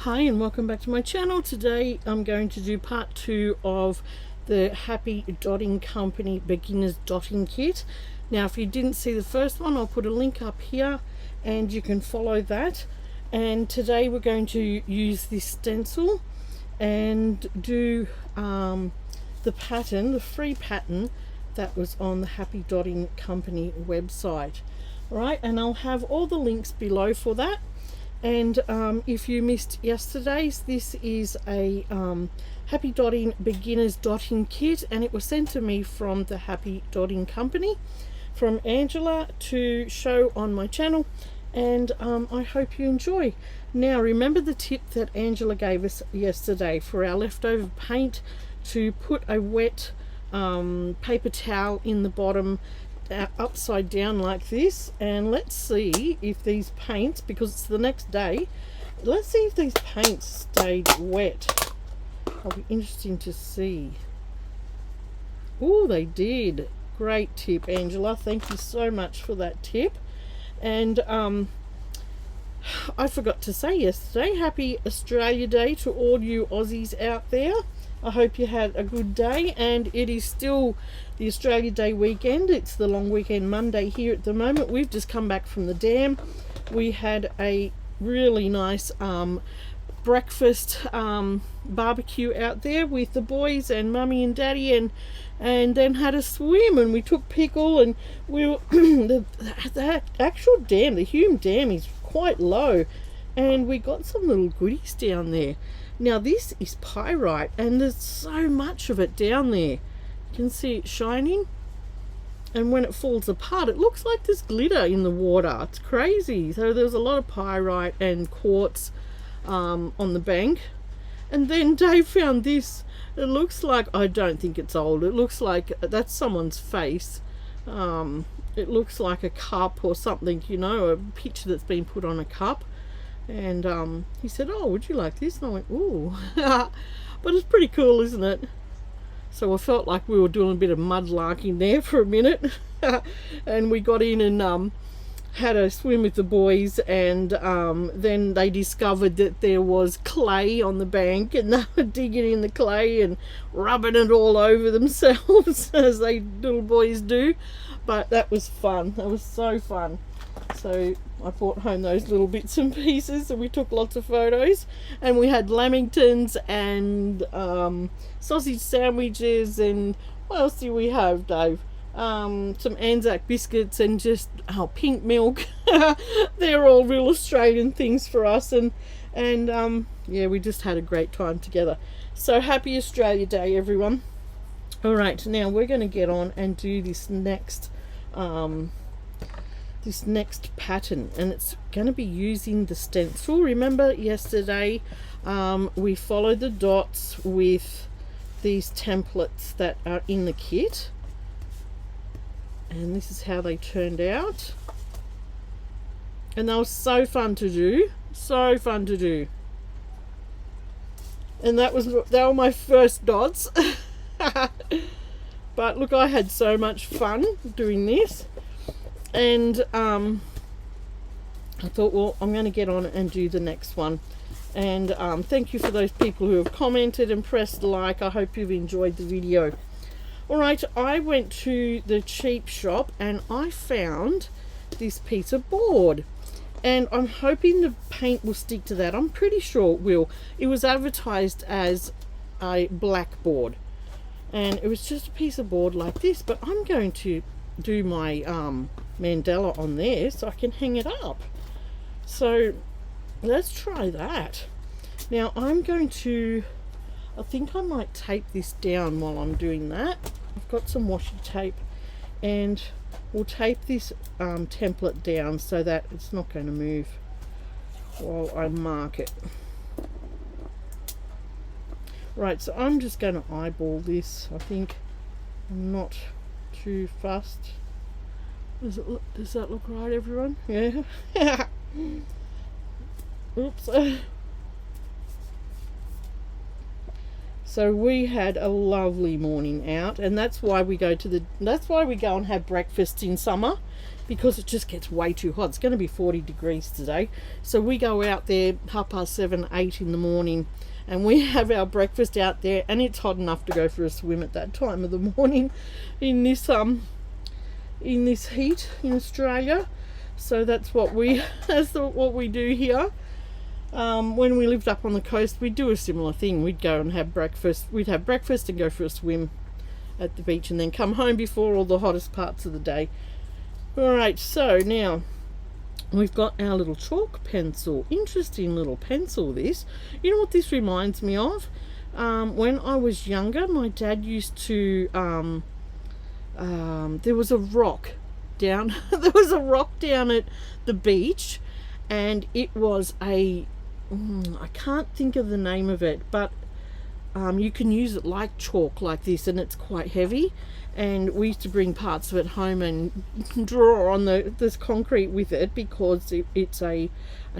Hi and welcome back to my channel. Today I'm going to do part 2 of the Happy Dotting Company Beginner's Dotting Kit. Now if you didn't see the first one, I'll put a link up here and you can follow that. And today we're going to use this stencil and do the pattern, the free pattern that was on the Happy Dotting Company website. Alright, and I'll have all the links below for that. And if you missed yesterday's, this is a Happy Dotting Beginner's Dotting Kit, and it was sent to me from the Happy Dotting Company from Angela to show on my channel, and I hope you enjoy. Now remember the tip that Angela gave us yesterday for our leftover paint, to put a wet paper towel in the bottom upside down like this, and let's see if these paints, because it's the next day, let's see if these paints stayed wet. It'll be interesting to see. Oh, they did. Great tip, Angela, thank you so much for that tip. And I forgot to say yesterday, happy Australia Day to all you Aussies out there. I hope you had a good day, and it is still the Australia Day weekend. It's the long weekend Monday here at the moment. We've just come back from the dam. We had a really nice breakfast barbecue out there with the boys and mummy and daddy, and then had a swim, and we took pickle, and we were the actual dam, the Hume Dam, is quite low, and we got some little goodies down there. Now this is pyrite, and there's so much of it down there. You can see it shining, and when it falls apart it looks like there's glitter in the water. It's crazy. So there's a lot of pyrite and quartz on the bank. And then Dave found this. It looks like, I don't think it's old, it looks like that's someone's face. It looks like a cup or something, you know, a picture that's been put on a cup. And he said, oh, would you like this? And I went, ooh. But it's pretty cool, isn't it? So I felt like we were doing a bit of mudlarking there for a minute. And we got in and had a swim with the boys, and then they discovered that there was clay on the bank, and they were digging in the clay and rubbing it all over themselves as they little boys do. But that was fun. That was so fun. So I brought home those little bits and pieces, and we took lots of photos, and we had lamingtons and sausage sandwiches, and what else do we have, Dave? Some Anzac biscuits, and just pink milk. They're all real Australian things for us, and yeah, we just had a great time together. So happy Australia Day, everyone. All right, now we're going to get on and do this next pattern, and it's going to be using the stencil. Remember yesterday we followed the dots with these templates that are in the kit, and this is how they turned out, and they were so fun to do, and they were my first dots. But look, I had so much fun doing this. And I thought, well, I'm going to get on and do the next one. And thank you for those people who have commented and pressed like. I hope you've enjoyed the video. Alright, I went to the cheap shop and I found this piece of board, and I'm hoping the paint will stick to that. I'm pretty sure it will. It was advertised as a black board, and it was just a piece of board like this, but I'm going to do my mandala on there so I can hang it up. So let's try that. Now I'm going to, I think I might tape this down while I'm doing that. I've got some washi tape, and we'll tape this template down so that it's not going to move while I mark it. Right, so I'm just going to eyeball this. I think I'm not too fussed. Does that look right, everyone? Yeah. Oops. So we had a lovely morning out, and that's why we go and have breakfast in summer, because it just gets way too hot. It's going to be 40 degrees today. So we go out there 7:30, 8 in the morning, and we have our breakfast out there, and it's hot enough to go for a swim at that time of the morning in this heat in Australia. So that's what we what we do here. When we lived up on the coast, we'd do a similar thing. We'd go and have breakfast. We'd have breakfast and go for a swim at the beach, and then come home before all the hottest parts of the day. Alright, so now we've got our little chalk pencil. Interesting little pencil, this. You know what this reminds me of? When I was younger, my dad used to there was a rock down there was a rock down at the beach, and it was I can't think of the name of it, but you can use it like chalk like this, and it's quite heavy, and we used to bring parts of it home and draw on this concrete with it, because it's a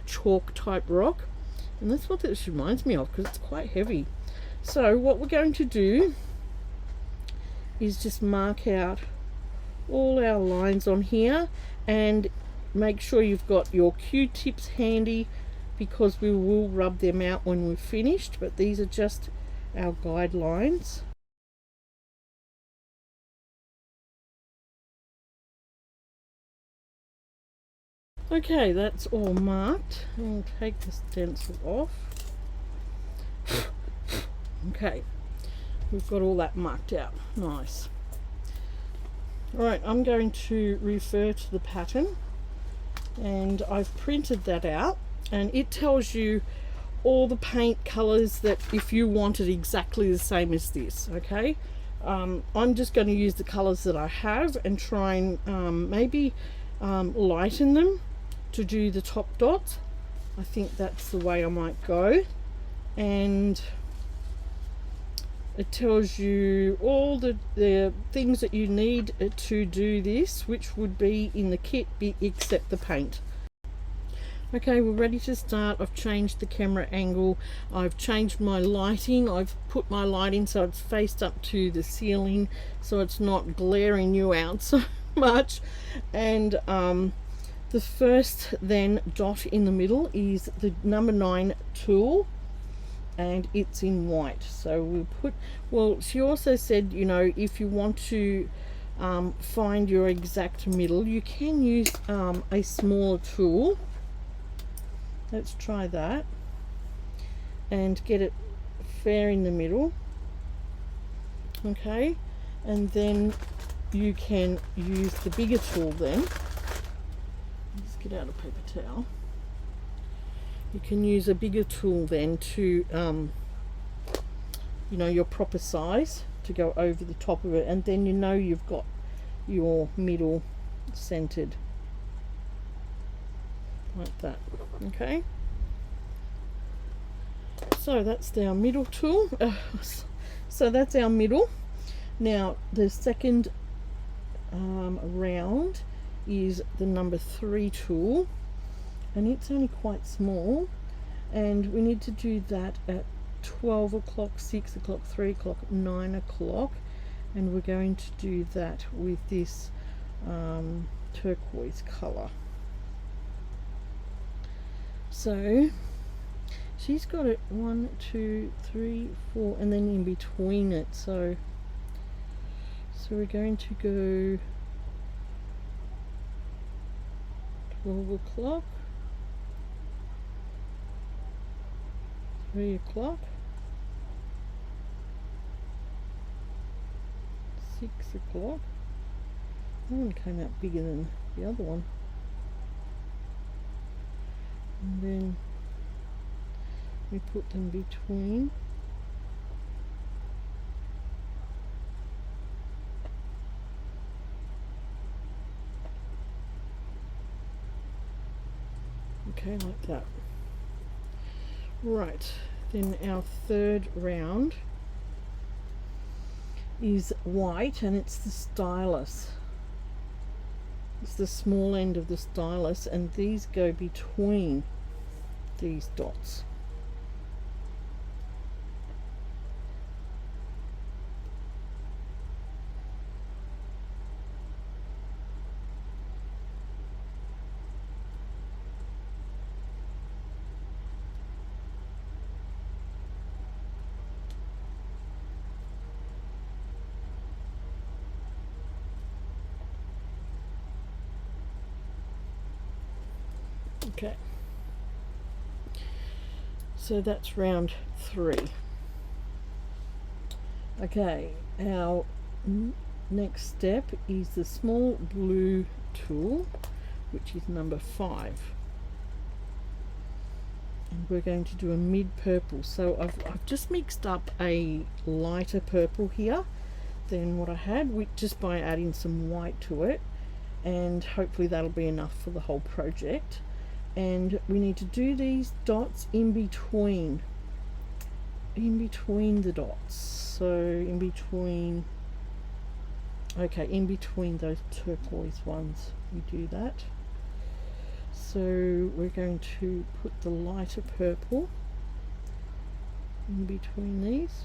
chalk type rock, and that's what this reminds me of, because it's quite heavy. So what we're going to do is just mark out all our lines on here, and make sure you've got your Q-tips handy, because we will rub them out when we've finished, but these are just our guidelines. Okay, that's all marked. I'll take the stencil off. Okay, we've got all that marked out. Nice. Alright, I'm going to refer to the pattern, and I've printed that out, and it tells you all the paint colors that if you wanted exactly the same as this. Okay, I'm just going to use the colors that I have and try and maybe lighten them to do the top dots. I think that's the way I might go, and it tells you all the things that you need to do this, which would be in the kit except the paint. Okay, we're ready to start. I've changed the camera angle, I've changed my lighting, I've put my lighting so it's faced up to the ceiling, so it's not glaring you out so much. And the first then dot in the middle is the number 9 tool, and it's in white. So we'll put, well, she also said, you know, if you want to find your exact middle, you can use a smaller tool. Let's try that and get it fair in the middle. Okay, and then you can use the bigger tool then. Let's get out a paper towel. You can use a bigger tool then to you know, your proper size, to go over the top of it, and then you know you've got your middle centered like that. Okay, so that's our middle tool. So that's our middle. Now the second round is the number 3 tool, and it's only quite small, and we need to do that at 12 o'clock, 6 o'clock, 3 o'clock, 9 o'clock, and we're going to do that with this turquoise color. So she's got it 1, 2, 3, 4, and then in between it. So we're going to go 12 o'clock, 3 o'clock, 6 o'clock. That one came out bigger than the other one. And then we put them between. Okay, like that. Right, then our third round is white, and it's the stylus. It's the small end of the stylus, and these go between these dots. Okay, so that's round 3. Okay, our next step is the small blue tool, which is number 5, and we're going to do a mid purple. So I've just mixed up a lighter purple here than what I had, just by adding some white to it, and hopefully that'll be enough for the whole project. And we need to do these dots in between the dots, so in between those turquoise ones we do that. So we're going to put the lighter purple in between these.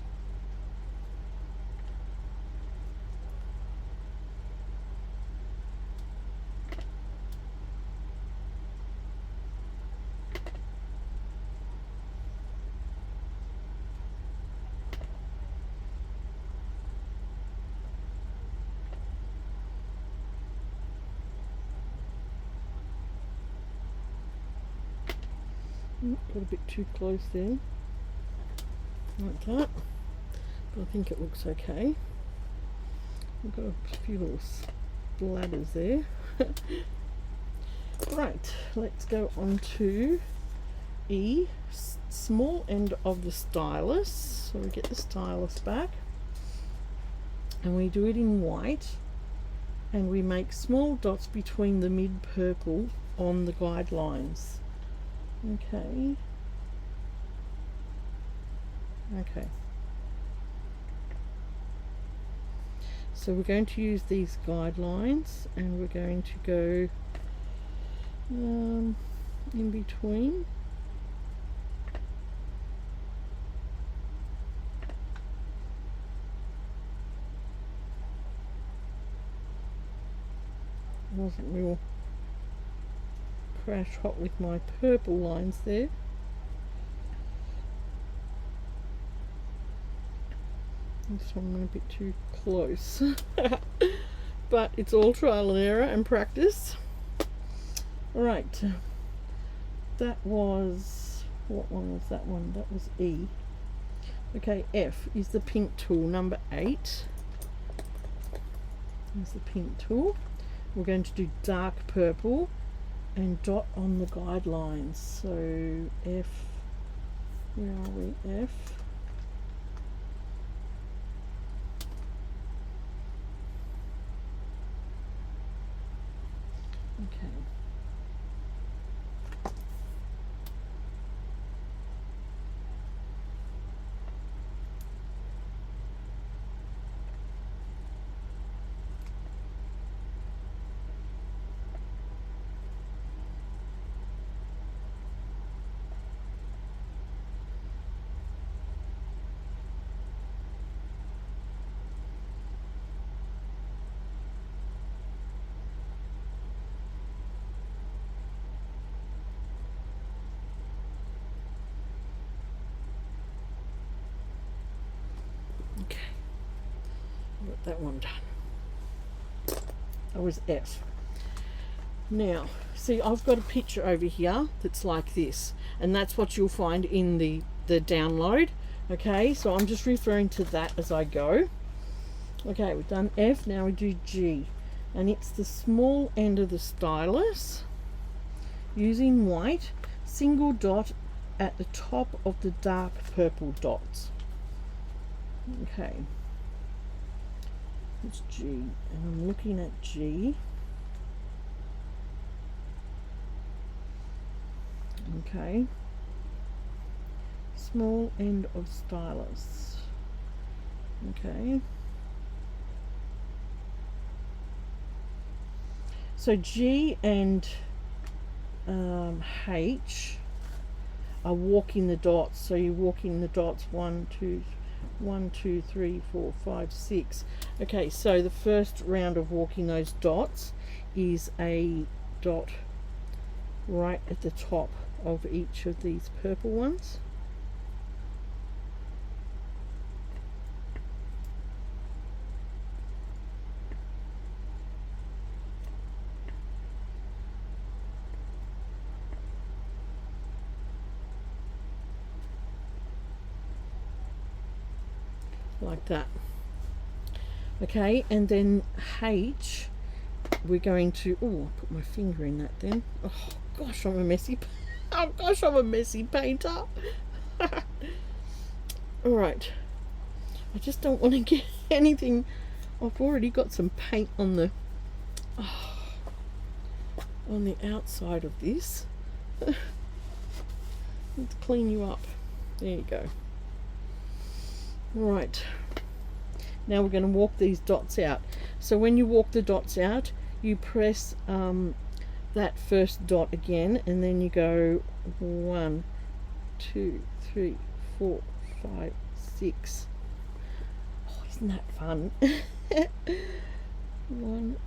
Got a bit too close there, like that, but I think it looks okay. We've got a few little bladders there. Right, let's go on to E, small end of the stylus. So we get the stylus back and we do it in white, and we make small dots between the mid purple on the guidelines. Okay. So we're going to use these guidelines, and we're going to go in between. Wasn't real crash hot with my purple lines there. This one went a bit too close. But it's all trial and error and practice. Right, that was, what one was that one? That was E. Okay, F is the pink tool, number 8. There's the pink tool. We're going to do dark purple and dot on the guidelines. So F, where are we? F. Okay. Okay, got that one done. That was F. Now, see, I've got a picture over here that's like this, and that's what you'll find in the download. Okay, so I'm just referring to that as I go. Okay, we've done F, now we do G, and it's the small end of the stylus using white, single dot at the top of the dark purple dots. Okay, it's G, and I'm looking at G. Okay, small end of stylus. Okay, so G and H are walking the dots. So you're walking the dots 1, 2, 3, 4, 5, 6. Okay, so the first round of walking those dots is a dot right at the top of each of these purple ones. like that. Okay, and then H, we're going to, oh, I put my finger in that then. Oh gosh, I'm a messy, oh gosh, I'm a messy painter. Alright, I just don't want to get anything. I've already got some paint on the outside of this. Let's clean you up. There you go. Right, now we're going to walk these dots out. So when you walk the dots out, you press that first dot again, and then you go 1, 2, 3, 4, 5, 6. Oh, isn't that fun? 1,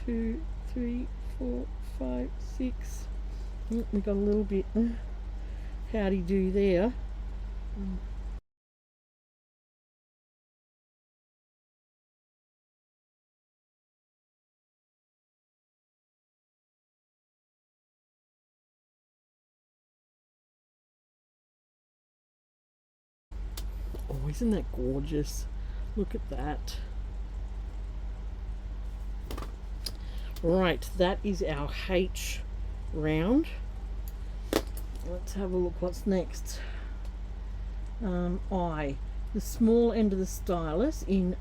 2, 3, 4, 5, 6. We got a little bit howdy do there. Oh, isn't that gorgeous? Look at that. Right, that is our H round. Let's have a look what's next. I, the small end of the stylus in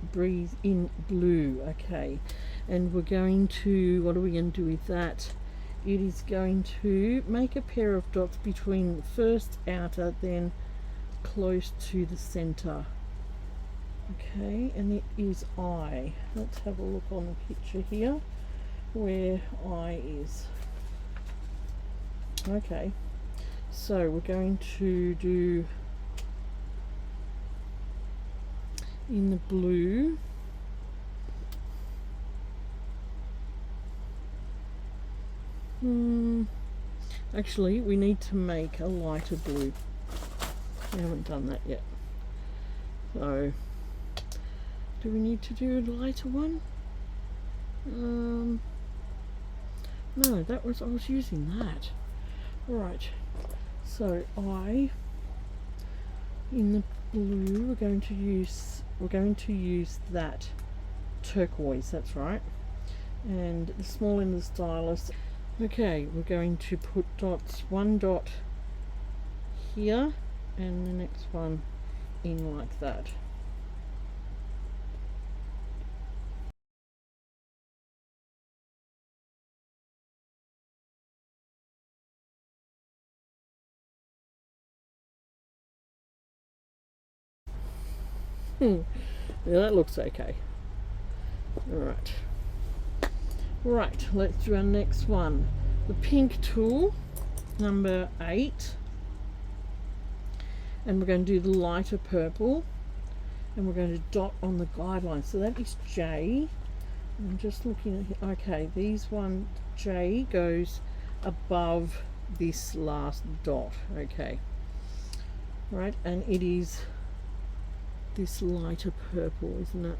blue. Okay, and we're going to, what are we going to do with that? It is going to make a pair of dots between the first outer, then close to the center. Okay, and it is I. Let's have a look on the picture here where I is. Okay, so we're going to do in the blue, actually we need to make a lighter blue. We haven't done that yet, so do we need to do a lighter one? No, that was, I was using that. Right, so I, in the blue, we're going to use that turquoise, that's right, and the small end of the stylus. Okay, we're going to put dots, one dot here and the next one in like that. Yeah, that looks okay. Alright. Right, let's do our next one. The pink tool, number 8. And we're going to do the lighter purple. And we're going to dot on the guideline. So that is J. I'm just looking at, okay, these one, J goes above this last dot. Okay. Right, and it is this lighter purple, isn't it?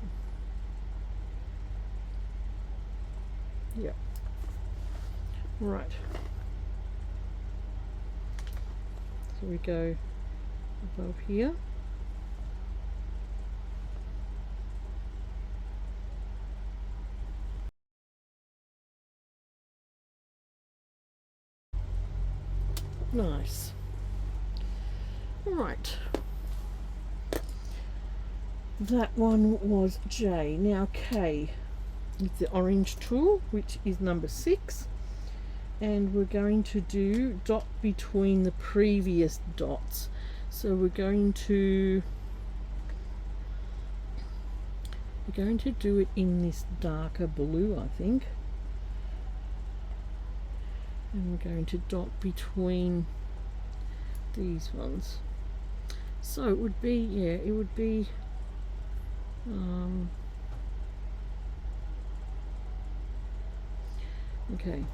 Yeah. Right. So we go above here. Nice. All right. That one was J. Now K is the orange tool, which is number 6, and we're going to do dot between the previous dots. So we're going to do it in this darker blue, I think, and we're going to dot between these ones. So it would be, yeah, it would be okay.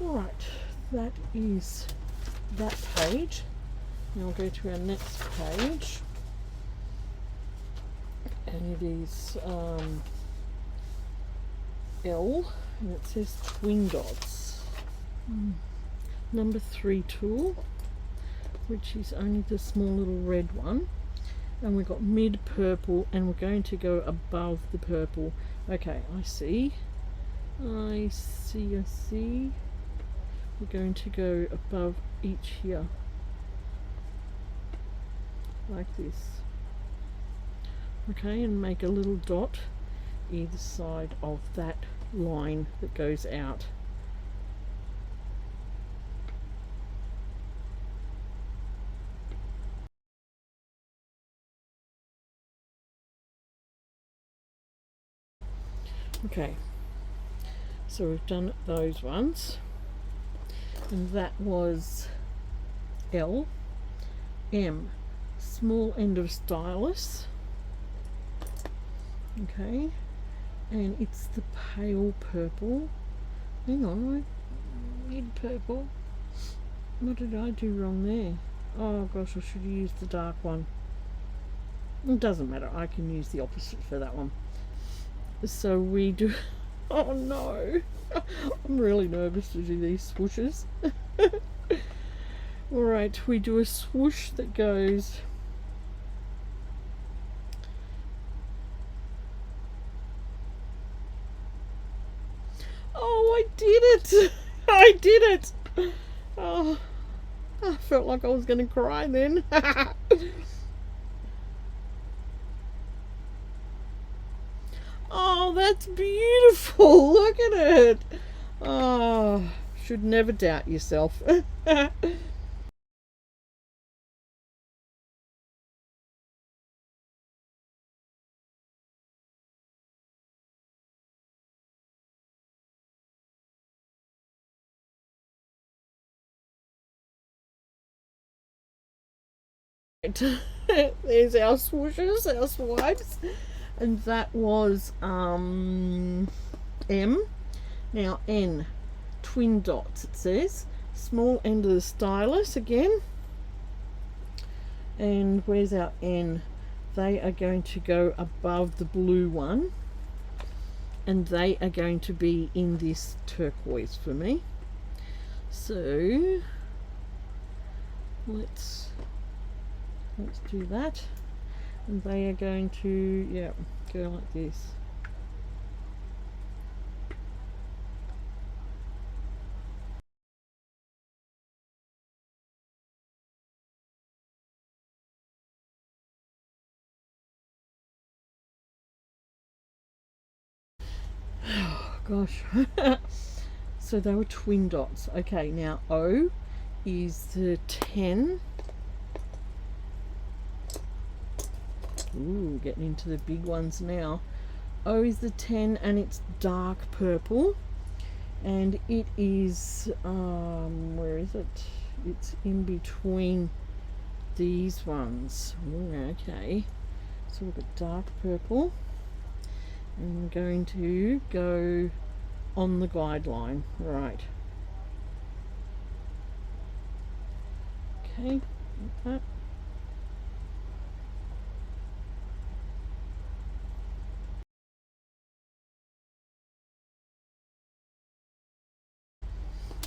Alright, that is that page. Now we'll go to our next page, and it is L, and it says twin dots. Number 3 tool, which is only the small little red one, and we've got mid purple, and we're going to go above the purple. Okay, I see. We're going to go above each here, like this. Okay, and make a little dot either side of that line that goes out. Okay, so we've done those ones, and that was L. M, small end of stylus. Okay, and it's the pale purple. Hang on, mid purple. What did I do wrong there? Oh gosh, I should have used the dark one. It doesn't matter, I can use the opposite for that one. So we do... Oh no! I'm really nervous to do these swooshes. Alright, we do a swoosh that goes... Oh, I did it! I did it! Oh, I felt like I was going to cry then. Oh, that's beautiful! Look at it! Oh, should never doubt yourself. There's our swooshes, our swipes, and that was M. Now N, twin dots it says, small end of the stylus again, and where's our N? They are going to go above the blue one, and they are going to be in this turquoise for me. So let's do that, and they are going to go like this. Oh gosh. So they were twin dots. Okay, now O is the 10. Ooh, getting into the big ones now. O is the 10, and it's dark purple, and it is where is it? It's in between these ones. Ooh, okay, so we've got dark purple, and we're going to go on the guideline, right? Okay, like that.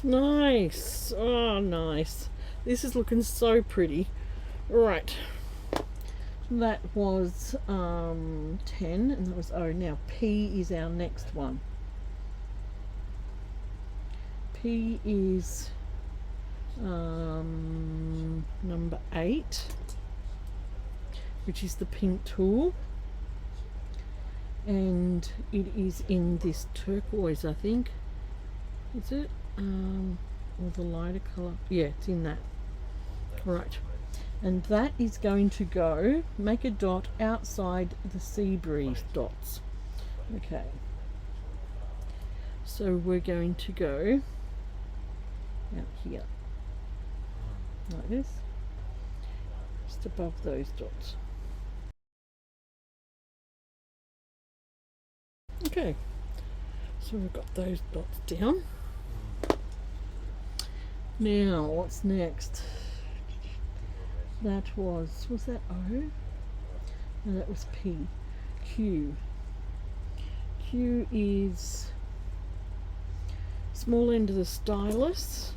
Nice. Oh, nice. This is looking so pretty. Right. That was 10, and that was O. Now P is our next one. P is number 8, which is the pink tool, and it is in this turquoise, I think. Is it? Or the lighter colour? Yeah, it's in that. Right, and that is going to go make a dot outside the sea breeze dots. Okay, so we're going to go out here like this, just above those dots. Okay, so we've got those dots down. Now what's next? That was that O? No, that was P. Q. Q is small end of the stylus,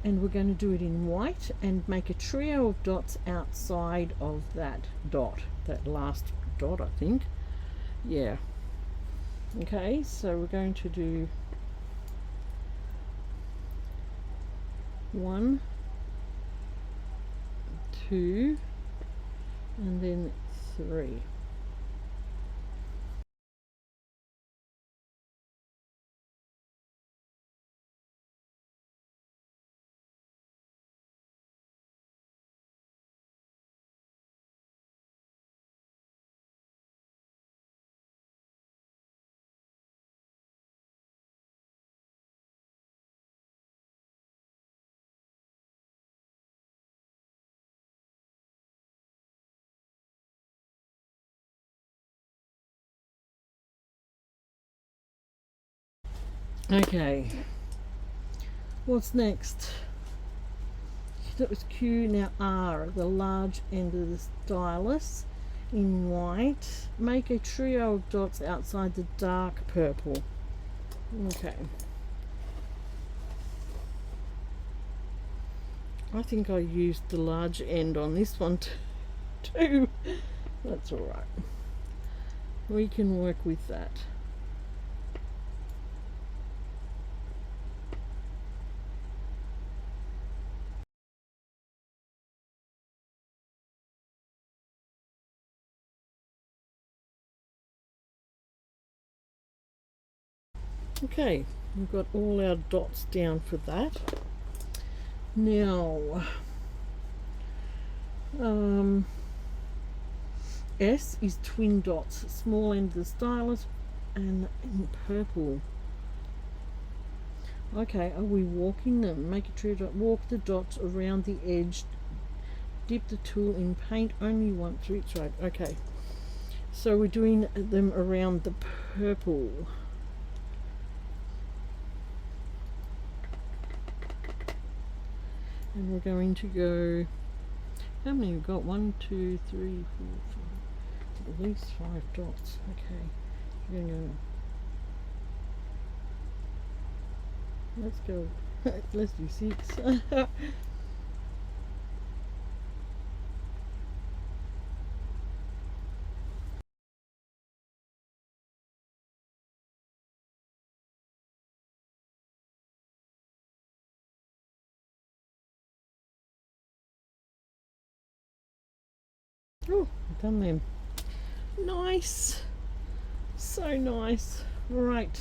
and we're going to do it in white and make a trio of dots outside of that dot, that last dot, I think. Yeah. Okay, so we're going to do 1, 2, and then 3. Okay, what's next? That was Q, now R, the large end of the stylus in white. Make a trio of dots outside the dark purple. Okay. I think I used the large end on this one too. That's alright. We can work with that. Okay, we've got all our dots down for that. Now, S is twin dots, small end of the stylus and in purple. Okay, are we walking them? Make a trio dot, walk the dots around the edge, dip the tool in paint only once through each side. Okay, so we're doing them around the purple. And we're going to go, how many we've got? 1, 2, 3, 4, 5, at least 5 dots. Okay, we're going to, let's go, let's do 6. Oh, I've done them. Nice. So nice. Right.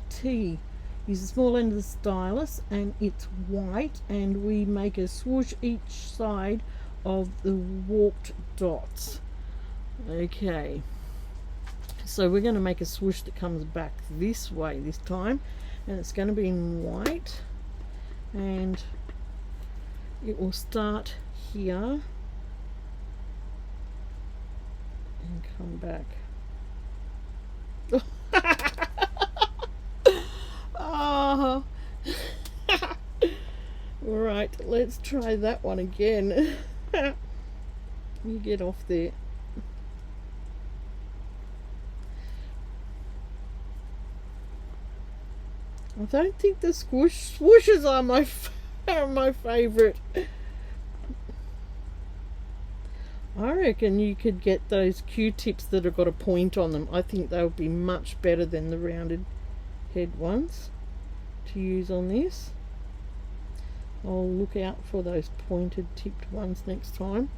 T is the small end of the stylus and it's white, and we make a swoosh each side of the warped dots. Okay. So we're going to make a swoosh that comes back this way this time, and it's going to be in white, and it will start here and come back. Oh. Right, let's try that one again. You get off there. I don't think the swooshes are my favourite. I reckon you could get those Q-tips that have got a point on them. I think they would be much better than the rounded head ones to use on this. I'll look out for those pointed tipped ones next time,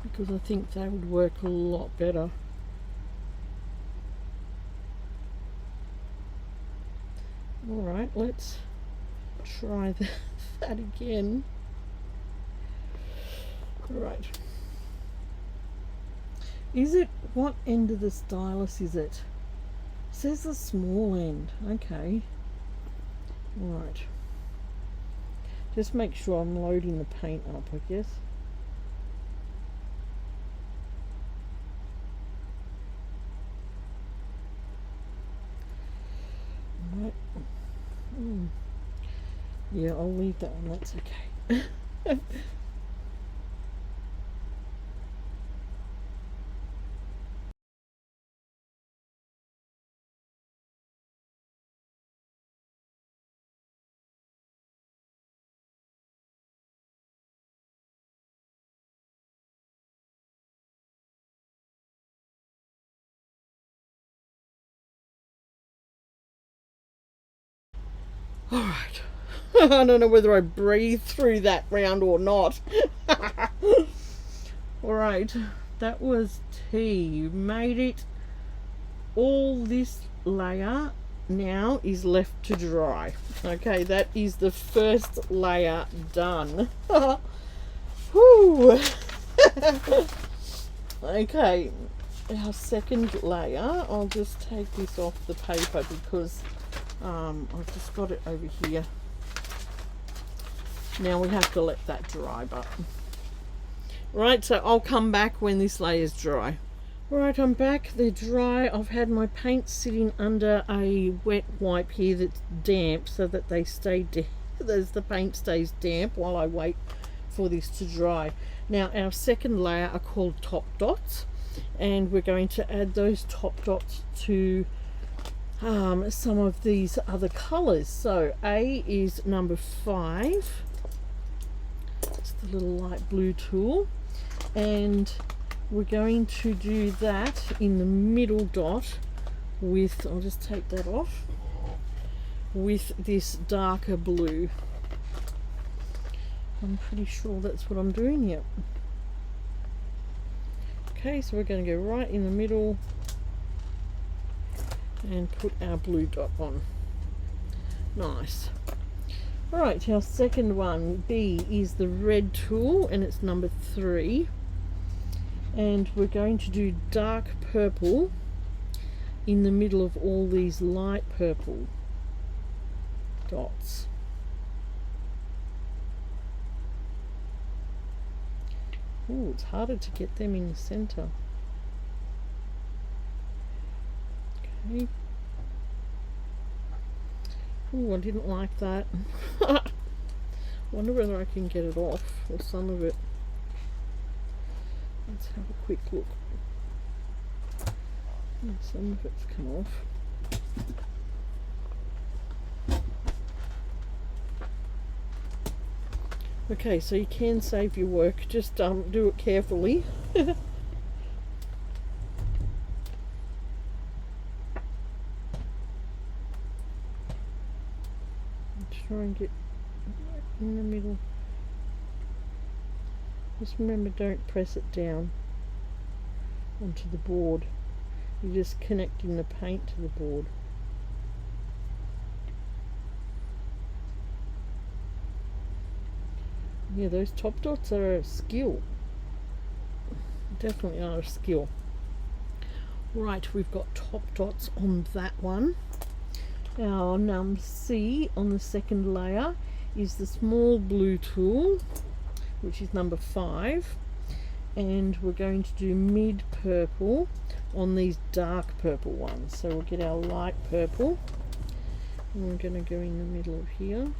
because I think they would work a lot better. Alright, let's try that again. Right. Is it, what end of the stylus is it? It says the small end. Okay. Right. Just make sure I'm loading the paint up, I guess. Right. Yeah, I'll leave that one. That's okay. Alright. I don't know whether I breathed through that round or not. Alright, that was tea. You made it. All this layer now is left to dry. Okay, that is the first layer done. Whew. Okay, our second layer, I'll just take this off the paper because I've just got it over here. Now we have to let that dry, but right, so I'll come back when this layer's dry. Right, I'm back. They're dry. I've had my paint sitting under a wet wipe here that's damp so that they stay as the paint stays damp while I wait for this to dry. Now our second layer are called top dots, and we're going to add those top dots to some of these other colors. So A is number 5. It's the little light blue tool, and we're going to do that in the middle dot with, I'll just take that off, with this darker blue. I'm pretty sure that's what I'm doing here. Okay, so we're going to go right in the middle and put our blue dot on. Nice. Alright, our second one, B, is the red tool, and it's number 3. And we're going to do dark purple in the middle of all these light purple dots. Oh, it's harder to get them in the center. Okay. Oh, I didn't like that. Wonder whether I can get it off, or some of it. Let's have a quick look. Some of it's come off. Okay, so you can save your work, just do it carefully. Try and get in the middle. Just remember, don't press it down onto the board. You're just connecting the paint to the board. Yeah, those top dots are a skill. Definitely are a skill. Right, we've got top dots on that one. Our C on the second layer is the small blue tool, which is number 5, and we're going to do mid purple on these dark purple ones. So we'll get our light purple, and we're going to go in the middle of here.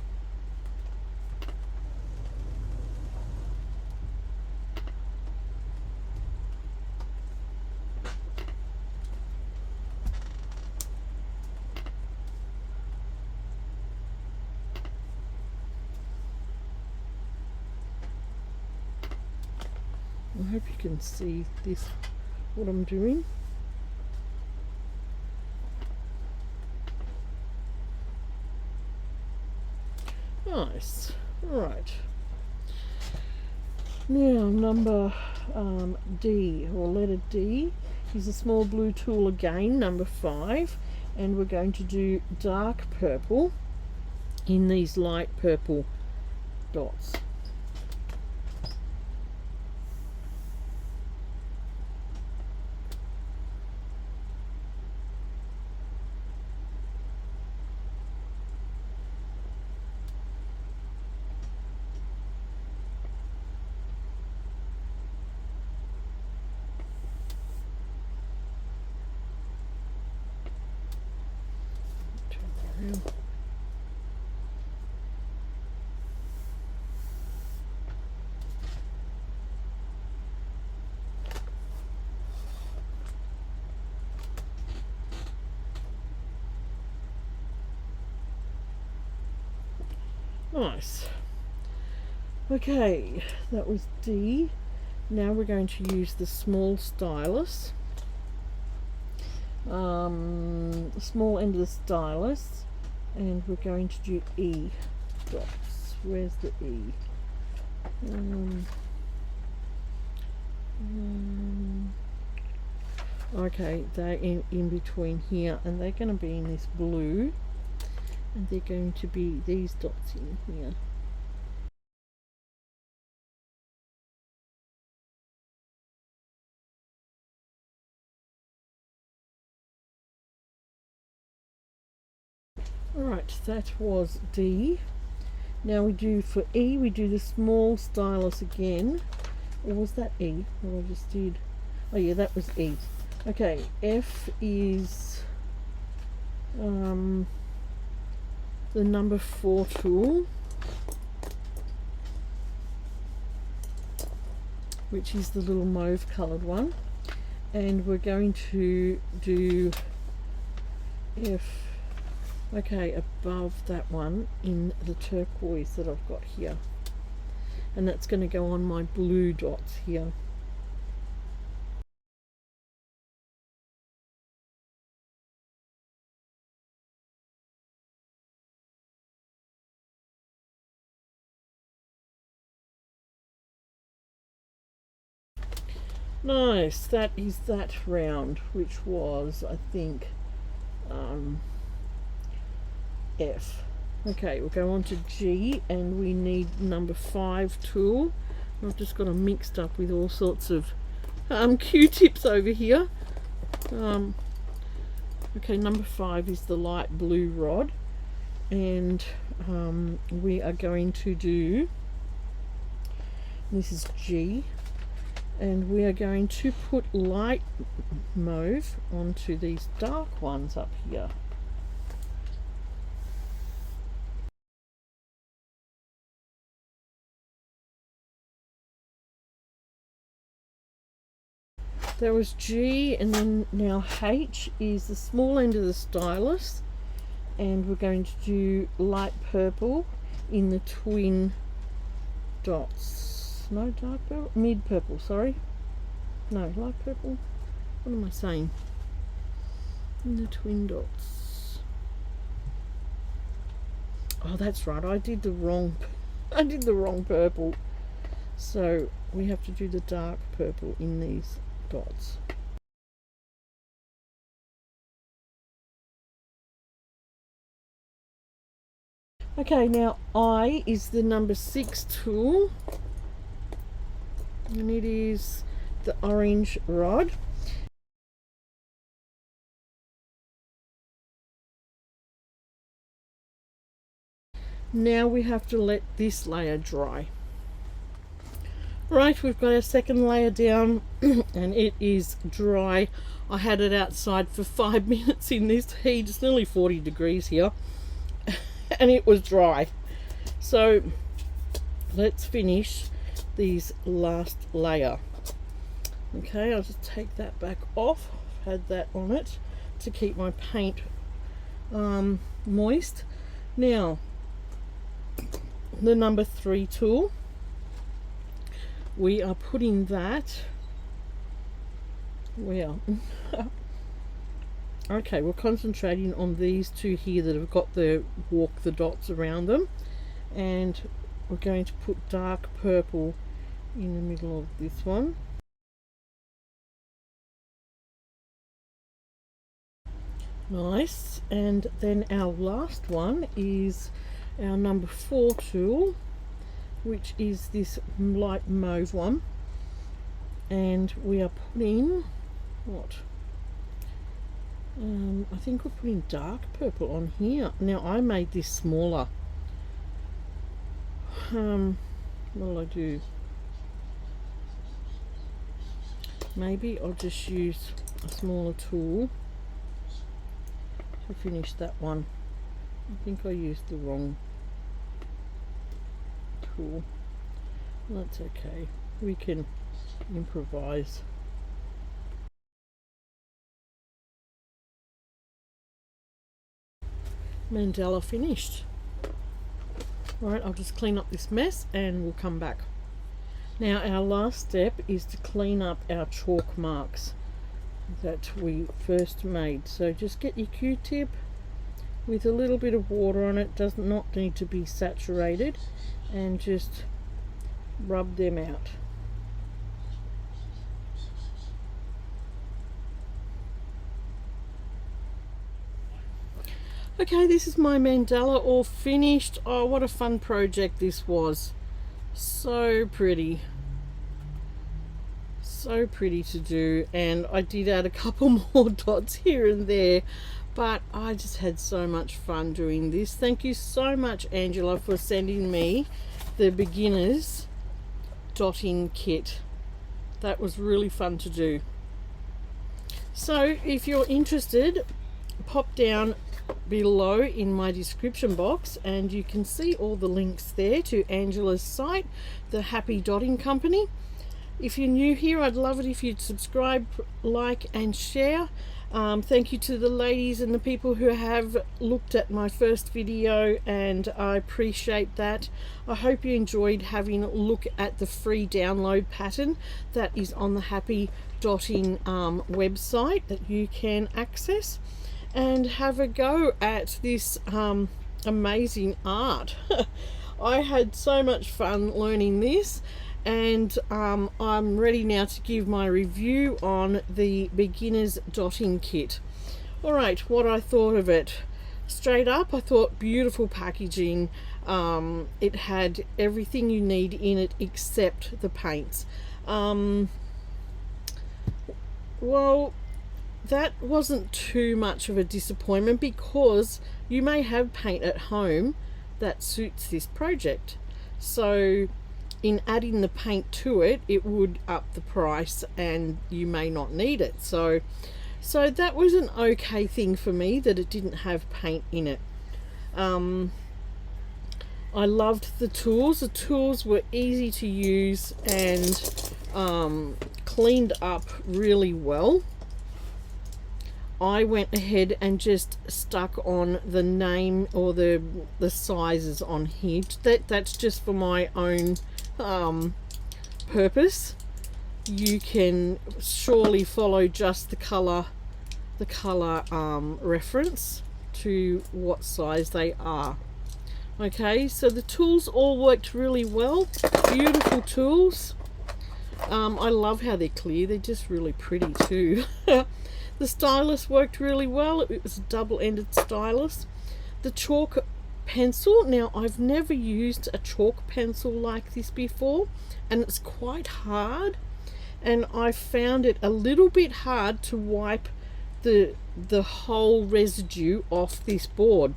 I hope you can see this, what I'm doing. Nice. Right. Now number D, or letter D, is a small blue tool again, number 5, and we're going to do dark purple in these light purple dots. Nice. Okay, that was D. Now we're going to use the small stylus. Small end of the stylus, and we're going to do E dots. Where's the E? Okay, they're in between here, and they're going to be in this blue, and they're going to be these dots in here. Alright, that was D. Now we do for E, we do the small stylus again. Or was that E? What I just did? Oh yeah, that was E. Okay, F is the number 4 tool, which is the little mauve coloured one, and we're going to do F, okay, above that one in the turquoise that I've got here, and that's going to go on my blue dots here. Nice, that is that round, which was, I think, F. Okay, we'll go on to G, and we need number 5 tool. I've just got them mixed up with all sorts of Q-tips over here. Okay, number 5 is the light blue rod, and we are going to do, this is G, and we are going to put light mauve onto these dark ones up here. That was G, and then now H is the small end of the stylus, and we're going to do light purple in the twin dots. No, dark purple, mid purple, sorry. No, light purple. What am I saying? In the twin dots. Oh, that's right. I did the wrong purple. So we have to do the dark purple in these dots. Okay, now I is the number 6 tool, and it is the orange rod. Now we have to let this layer dry. Right, we've got our second layer down and it is dry. I had it outside for 5 minutes in this heat. It's nearly 40 degrees here and it was dry. So let's finish these last layer. Okay, I'll just take that back off. I've had that on it to keep my paint moist. Now the number 3 tool, we are putting that where okay, we're concentrating on these two here that have got the walk the dots around them, and we're going to put dark purple in the middle of this one. Nice. And then our last one is our number 4 tool, which is this light mauve one, and we are putting what, I think we're putting dark purple on here. Now I made this smaller. What'll I do? Maybe I'll just use a smaller tool to finish that one. I think I used the wrong tool. That's okay, we can improvise. Mandala finished. Alright, I'll just clean up this mess and we'll come back. Now our last step is to clean up our chalk marks that we first made. So just get your Q-tip with a little bit of water on it, does not need to be saturated, and just rub them out. Okay, this is my mandala all finished. Oh, what a fun project this was. So pretty. So pretty to do, and I did add a couple more dots here and there, but I just had so much fun doing this. Thank you so much, Angela, for sending me the beginner's dotting kit. That was really fun to do. So if you're interested, pop down below in my description box and you can see all the links there to Angela's site, the Happy Dotting Company. If you're new here, I'd love it if you'd subscribe, like and share. Thank you to the ladies and the people who have looked at my first video, and I appreciate that. I hope you enjoyed having a look at the free download pattern that is on the Happy Dotting website that you can access, and have a go at this amazing art. I had so much fun learning this, and I'm ready now to give my review on the beginner's dotting kit. Alright, what I thought of it. Straight up, I thought beautiful packaging. It had everything you need in it except the paints. Well, that wasn't too much of a disappointment, because you may have paint at home that suits this project. So in adding the paint to it, it would up the price and you may not need it. So that was an okay thing for me, that it didn't have paint in it. I loved the tools. The tools were easy to use and cleaned up really well. I went ahead and just stuck on the name or the sizes on here. That's just for my own purpose. You can surely follow just the color reference to what size they are. Okay, so the tools all worked really well. Beautiful tools. I love how they're clear. They're just really pretty too. The stylus worked really well. It was a double-ended stylus. The chalk pencil. Now, I've never used a chalk pencil like this before, and it's quite hard, and I found it a little bit hard to wipe the whole residue off this board.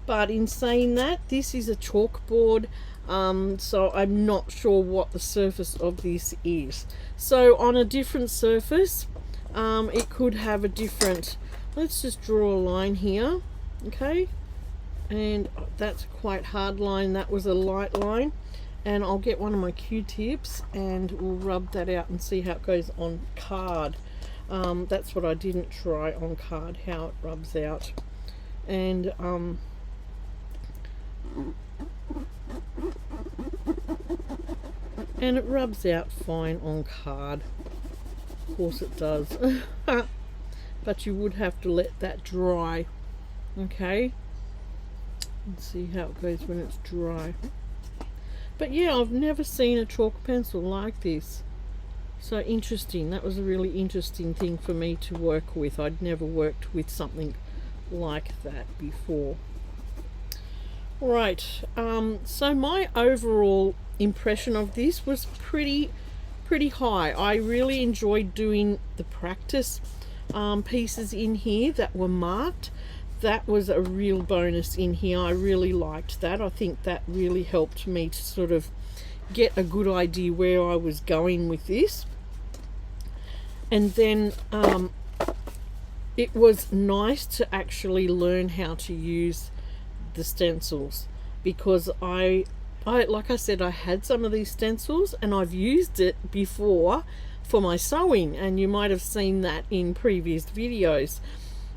But in saying that, this is a chalk board, so I'm not sure what the surface of this is. So on a different surface, it could have a different, let's just draw a line here, okay, and that's a quite hard line. That was a light line, and I'll get one of my Q-tips and we'll rub that out and see how it goes on card. That's what I didn't try on card, how it rubs out. And it rubs out fine on card. Of course it does. But you would have to let that dry. Okay, let's see how it goes when it's dry. But yeah, I've never seen a chalk pencil like this. So interesting. That was a really interesting thing for me to work with. I'd never worked with something like that before. Right, so my overall impression of this was pretty high. I really enjoyed doing the practice pieces in here that were marked. That was a real bonus in here. I really liked that. I think that really helped me to sort of get a good idea where I was going with this. And then it was nice to actually learn how to use the stencils, because I like I said, I had some of these stencils and I've used it before for my sewing, and you might have seen that in previous videos,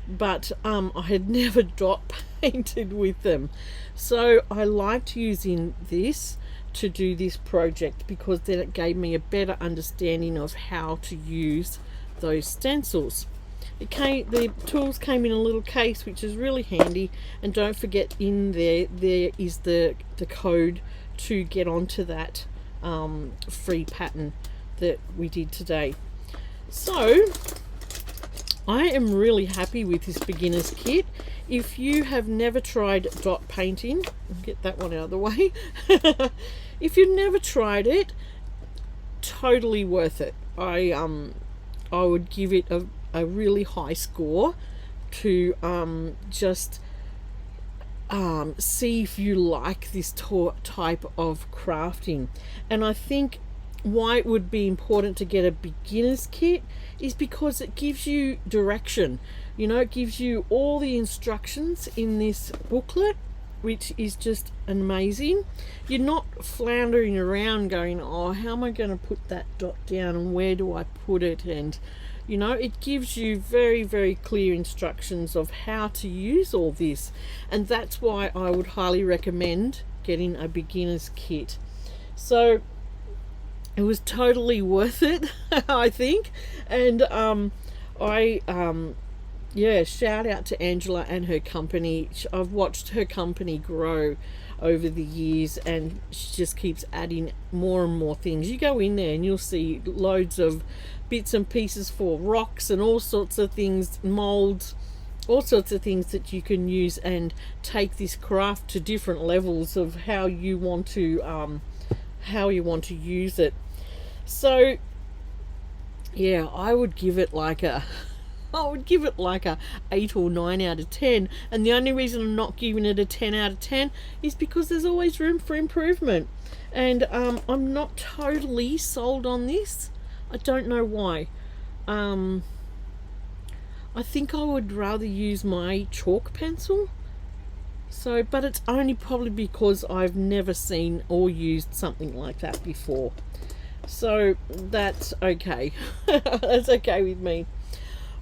but I had never dot painted with them. So I liked using this to do this project, because then it gave me a better understanding of how to use those stencils. The tools came in a little case, which is really handy. And don't forget, in there is the code to get onto that free pattern that we did today. So I am really happy with this beginner's kit. If you have never tried dot painting, I'll get that one out of the way. If you've never tried it, totally worth it. I would give it a really high score to just see if you like this type of crafting. And I think why it would be important to get a beginner's kit is because it gives you direction. You know, it gives you all the instructions in this booklet, which is just amazing. You're not floundering around going, oh, how am I going to put that dot down and where do I put it? And you know, it gives you very, very clear instructions of how to use all this. And that's why I would highly recommend getting a beginner's kit. So it was totally worth it, I think. And yeah, shout out to Angela and her company. I've watched her company grow over the years, and she just keeps adding more and more things. You go in there and you'll see loads of bits and pieces for rocks and all sorts of things, molds, all sorts of things that you can use and take this craft to different levels of how you want to use it. So yeah, I would give it like a 8 or 9 out of 10. And the only reason I'm not giving it a 10 out of 10 is because there's always room for improvement. And I'm not totally sold on this. I don't know why. I think I would rather use my chalk pencil. So, but it's only probably because I've never seen or used something like that before. So that's okay. That's okay with me.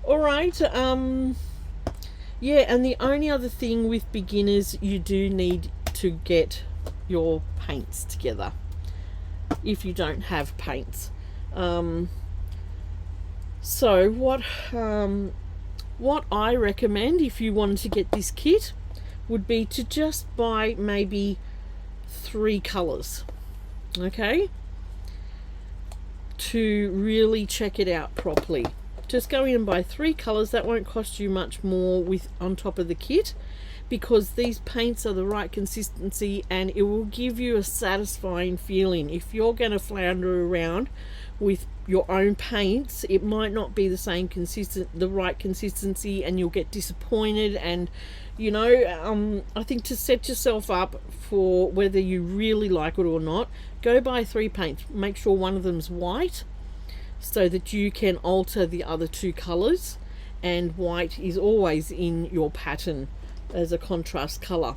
Alright, yeah, and the only other thing with beginners, you do need to get your paints together if you don't have paints. So what I recommend if you wanted to get this kit would be to just buy maybe 3 colors, okay, to really check it out properly. Just go in and buy 3 colors. That won't cost you much more on top of the kit, because these paints are the right consistency and it will give you a satisfying feeling. If you're going to flounder around with your own paints, it might not be the right consistency, and you'll get disappointed. And you know, I think to set yourself up for whether you really like it or not, go buy 3 paints. Make sure one of them's white, so that you can alter the other 2 colors, and white is always in your pattern as a contrast color.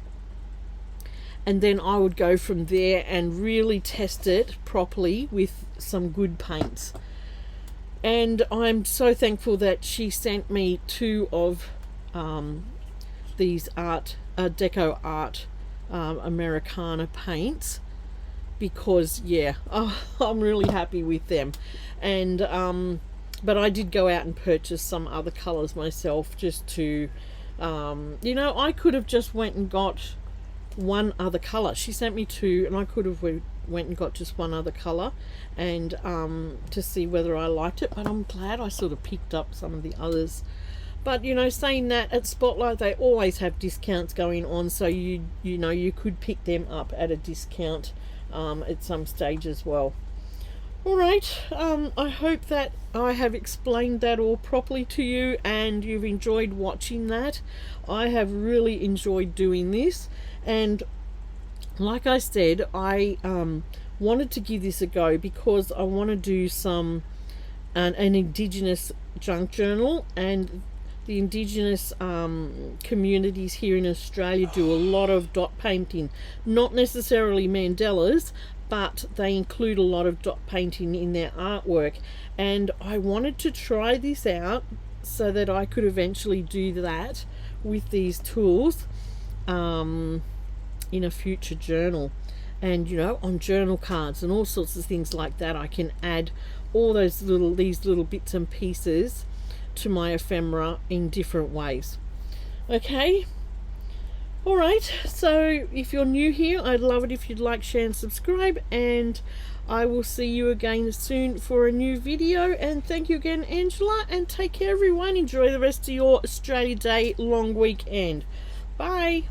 And then I would go from there and really test it properly with some good paints. And I'm so thankful that she sent me 2 of these deco art Americana paints, because yeah, I'm really happy with them. And but I did go out and purchase some other colors myself, just to you know, I could have just went and got one other color. She sent me 2, and I could have went and got just one other color, and to see whether I liked it. But I'm glad I sort of picked up some of the others. But you know, saying that, at Spotlight they always have discounts going on, so you know, you could pick them up at a discount at some stage as well. Alright, I hope that I have explained that all properly to you and you've enjoyed watching that. I have really enjoyed doing this, and like I said, I wanted to give this a go because I want to do an Indigenous junk journal. And the Indigenous communities here in Australia do a lot of dot painting, not necessarily mandalas, but they include a lot of dot painting in their artwork. And I wanted to try this out so that I could eventually do that with these tools in a future journal. And you know, on journal cards and all sorts of things like that, I can add all these little bits and pieces to my ephemera in different ways. Okay, alright, so if you're new here, I'd love it if you'd like, share and subscribe, and I will see you again soon for a new video. And thank you again, Angela, and take care everyone. Enjoy the rest of your Australia Day long weekend. Bye.